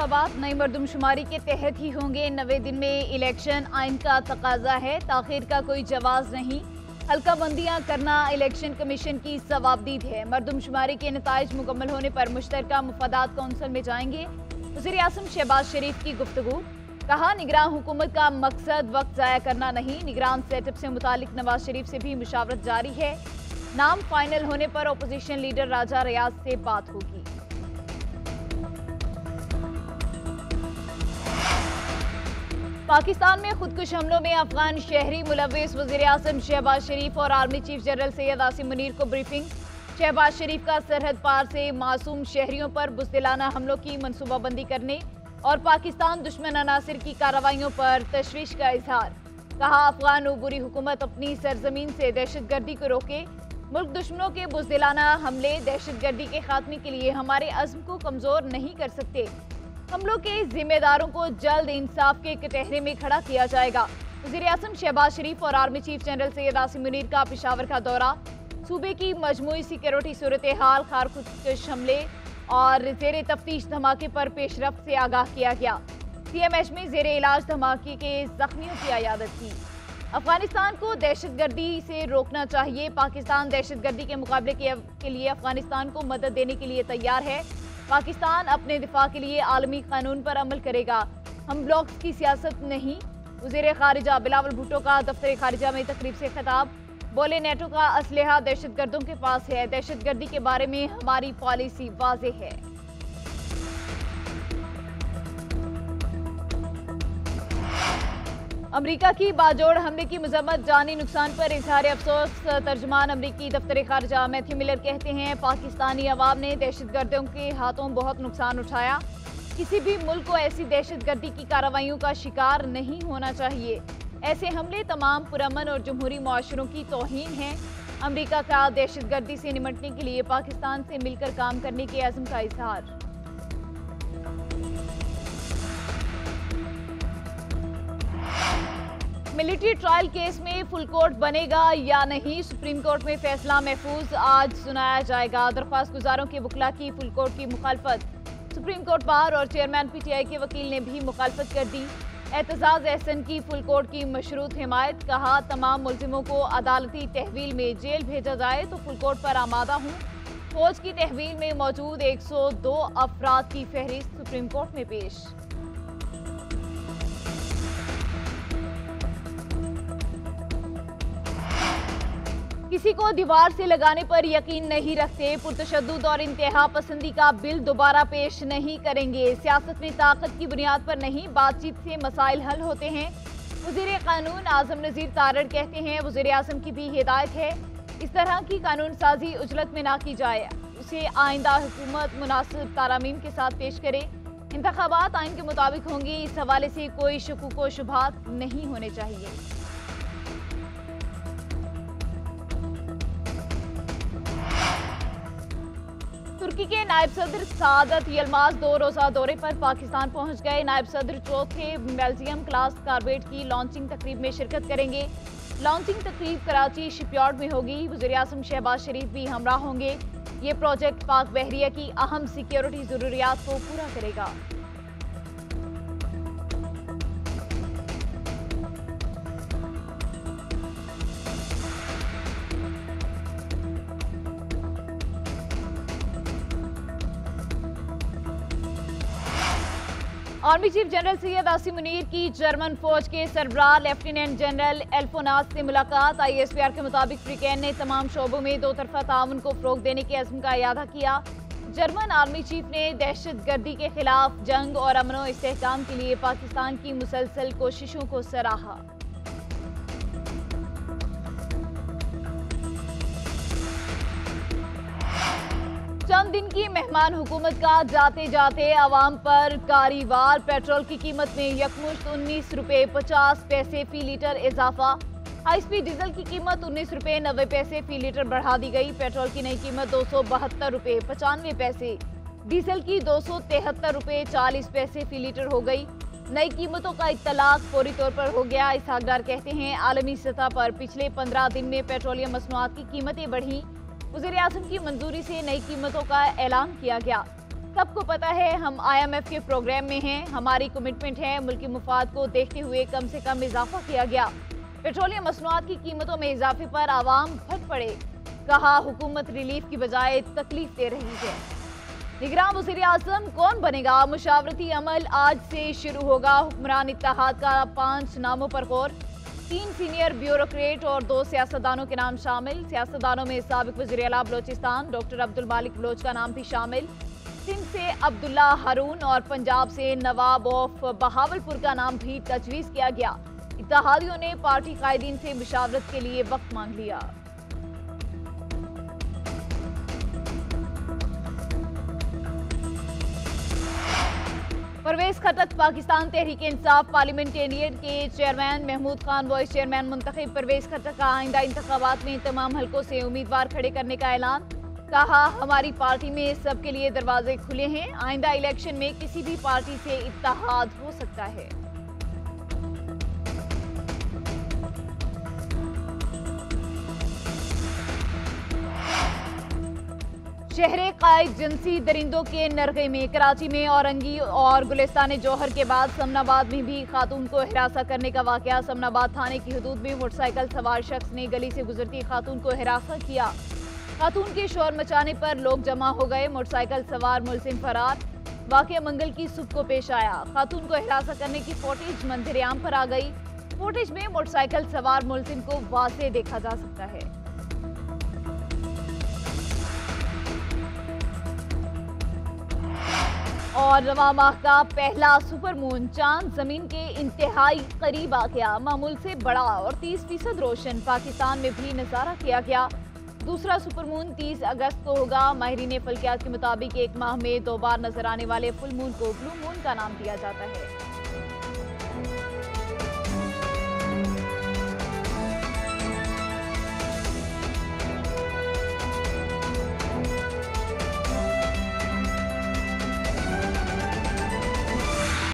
इंतखाबात नई मरदमशुमारी के तहत ही होंगे। 90 दिन में इलेक्शन आइन का तकाजा है, ताखीर का कोई जवाज नहीं। हल्का बंदियां करना इलेक्शन कमीशन की सवाबदीद है। मरदमशुमारी के नताइज मुकम्मल होने पर मुश्तरका मुफादात कौंसिल में जाएंगे। वज़ीर आज़म शहबाज शरीफ की गुफ्तगू, कहा निगरान हुकूमत का मकसद वक्त ज़ाया करना नहीं। निगरान सेटअप से मुतालिक नवाज शरीफ से भी मुशावरत जारी है। नाम फाइनल होने पर अपोजिशन लीडर राजा रियाज से बात होगी। पाकिस्तान में खुदकुश हमलों में अफगान शहरी मुलविस। वज़ीर आज़म शहबाज शरीफ और army chief general Syed Asim Munir को ब्रीफिंग। शहबाज शरीफ का सरहद पार से मासूम शहरियों पर बुज़दिलाना हमलों की मनसूबाबंदी करने और पाकिस्तान दुश्मन अनासिर की कार्रवाइयों पर तशवीश का इजहार। कहा अफगान उबूरी हुकूमत अपनी सरजमीन से दहशतगर्दी को रोके। मुल्क दुश्मनों के बुज़दिलाना हमले दहशतगर्दी के खात्मे के लिए हमारे अज़्म को कमज़ोर नहीं कर सकते। हमलों के जिम्मेदारों को जल्द इंसाफ के कटहरे में खड़ा किया जाएगा। वज़ीर आज़म शहबाज शरीफ और army chief general Syed Asim Munir का पेशावर का दौरा। सूबे की मजमूई सिक्योरिटी सूरत हाल, खार खुदकुश हमले और ज़ेर तफ्तीश धमाके पर पेशरफ्त से आगाह किया गया। CMH में ज़ेर इलाज धमाके के जख्मियों की अयादत की। अफगानिस्तान को दहशतगर्दी से रोकना चाहिए। पाकिस्तान दहशतगर्दी के मुकाबले के लिए अफगानिस्तान को मदद देने के लिए तैयार है। पाकिस्तान अपने दिफा के लिए आलमी कानून पर अमल करेगा। हम ब्लॉक्स की सियासत नहीं। वज़ीर खारिजा बिलावल भुट्टो का दफ्तर खारिजा में तकरीब से खिताब। बोले नेटो का असलहा दहशतगर्दों के पास है। दहशतगर्दी के बारे में हमारी पॉलिसी वाज़ेह है। अमरीका की बाजोड़ हमले की मजम्मत, जानी नुकसान पर इजहार अफसोस। तर्जुमान अमरीकी दफ्तर खारजा मैथ्यू मिलर कहते हैं पाकिस्तानी अवाम ने दहशतगर्दों के हाथों बहुत नुकसान उठाया। किसी भी मुल्क को ऐसी दहशतगर्दी की कार्रवाइयों का शिकार नहीं होना चाहिए। ऐसे हमले तमाम पुरअमन और जमहूरी मुआशरों की तौहीन है। अमरीका का दहशतगर्दी से निमटने के लिए पाकिस्तान से मिलकर काम करने के अज़्म का इजहार। मिलिट्री ट्रायल केस में फुल कोर्ट बनेगा या नहीं, सुप्रीम कोर्ट में फैसला महफूज आज सुनाया जाएगा। दरख्वास्त गुजारों के वकला की फुल कोर्ट की मुखालफत। सुप्रीम कोर्ट बार और चेयरमैन PTI के वकील ने भी मुखालफत कर दी। एतजाज एहसन की फुल कोर्ट की मशरूत हिमायत। कहा तमाम मुलजिमों को अदालती तहवील में जेल भेजा जाए तो फुल कोर्ट पर आमादा हूँ। फौज की तहवील में मौजूद 102 अफराद की फहरिस्त सुप्रीम कोर्ट में पेश। किसी को दीवार से लगाने पर यकीन नहीं रखते। पुरतशद्दुद और इंतहा पसंदी का बिल दोबारा पेश नहीं करेंगे। सियासत में ताकत की बुनियाद पर नहीं, बातचीत से मसाइल हल होते हैं। वज़ीर कानून आज़म नज़ीर तारड़ कहते हैं वज़ीर आज़म की भी हिदायत है इस तरह की कानून साजी उजलत में ना की जाए। उसे आइंदा हुकूमत मुनासिब तारामीम के साथ पेश करे। इंतखाबात आइन के मुताबिक होंगी, इस हवाले से कोई शुकूक व शुबहात नहीं होने चाहिए। तुर्की के नायब सदर सादत यलमाज 2 रोज़ा दौरे पर पाकिस्तान पहुंच गए। नायब सदर चौथे बेल्जियम क्लास कारबेट की लॉन्चिंग तकरीब में शिरकत करेंगे। लॉन्चिंग तकरीब कराची शिपयार्ड में होगी। वज़ीर आज़म शहबाज शरीफ भी हमरा होंगे। ये प्रोजेक्ट पाक बहरिया की अहम सिक्योरिटी ज़रूरियात को पूरा करेगा। Army chief general Syed Asim Munir की जर्मन फौज के सरबराह लेफ्टिनेंट जनरल एल्फोनास से मुलाकात। ISPR के मुताबिक फ्रीकैन ने तमाम शोबों में दो तरफा ताउन को फ़रोग देने के अज़्म का इयादा किया। जर्मन आर्मी चीफ ने दहशतगर्दी के खिलाफ जंग और अमन व इस्तेहकाम के लिए पाकिस्तान की मुसलसल कोशिशों को सराहा। चंद दिन की मेहमान हुकूमत का जाते जाते आवाम पर कारीवार। पेट्रोल की कीमत में यकमुश्त 19 रुपये 50 पैसे फी लीटर इजाफा। हाई स्पीड डीजल की कीमत 19 रुपये 90 पैसे फी लीटर बढ़ा दी गई। पेट्रोल की नई कीमत 272 रुपये 95 पैसे, डीजल की 273 रुपये 40 पैसे फी लीटर हो गई। नई कीमतों का इत्तलाक फौरी तौर पर हो गया। इसहाकडार कहते हैं आलमी सतह पर पिछले 15 दिन में पेट्रोलियम मसनूआत की कीमतें बढ़ी। वज़ीर आज़म की मंजूरी से नई कीमतों का ऐलान किया गया। सबको पता है हम IMF के प्रोग्राम में हैं, हमारी कमिटमेंट है, मुल्की मुफाद को देखते हुए कम से कम इजाफा किया गया। पेट्रोलियम मसनूआत की कीमतों में इजाफे पर आवाम फट पड़े, कहा हुकूमत रिलीफ की बजाय तकलीफ दे रही है। निगरान वज़ीर आज़म कौन बनेगा? मुशावरती अमल आज से शुरू होगा। हुक्मरान इत्तेहाद का 5 नामों पर गौर। 3 सीनियर ब्यूरोक्रेट और 2 सियासतदानों के नाम शामिल। सियासतदानों में साबिक वज़ीर आला बलोचिस्तान डॉक्टर अब्दुल मालिक बलोच का नाम भी शामिल। सिंध से अब्दुल्ला हारून और पंजाब से नवाब ऑफ बहावलपुर का नाम भी तजवीज़ किया गया। इत्तेहादियों ने पार्टी कायदीन से मुशावरत के लिए वक्त मांग लिया। परवेज खटक पाकिस्तान तहरीक इंसाफ पार्लियामेंटेरियन के chairman, Mahmood Khan vice chairman मुंतखब। परवेज खटक का आइंदा इंतखाबात में तमाम हलकों से उम्मीदवार खड़े करने का ऐलान। कहा हमारी पार्टी में सबके लिए दरवाजे खुले हैं, आइंदा इलेक्शन में किसी भी पार्टी से इत्तेहाद हो सकता है। शहरे कायद जिनसी दरिंदों के नरगे में कराची में औरंगी और गुलिस्तान जौहर के बाद समनाबाद में भी खातून को हिरासा करने का वाकया। समनाबाद थाने की हदूद में मोटरसाइकिल सवार शख्स ने गली से गुजरती खातून को हिरासा किया। खातून के शोर मचाने पर लोग जमा हो गए, मोटरसाइकिल सवार मुलजिम फरार। वाकया मंगल की सुबह को पेश आया। खातून को हिरासा करने की फुटेज मंजर-ए-आम पर आ गई। फुटेज में मोटरसाइकिल सवार मुलजिम को वाज़ेह देखा जा सकता है। और रवां माह का पहला सुपरमून चांद जमीन के इंतहाई करीब आ गया। मामूल से बड़ा और 30% रोशन पाकिस्तान में भी नजारा किया गया। दूसरा सुपरमून 30 अगस्त को होगा। माहिरीन फल्कियात के मुताबिक एक माह में 2 बार नजर आने वाले फुल मून को ब्लू मून का नाम दिया जाता है।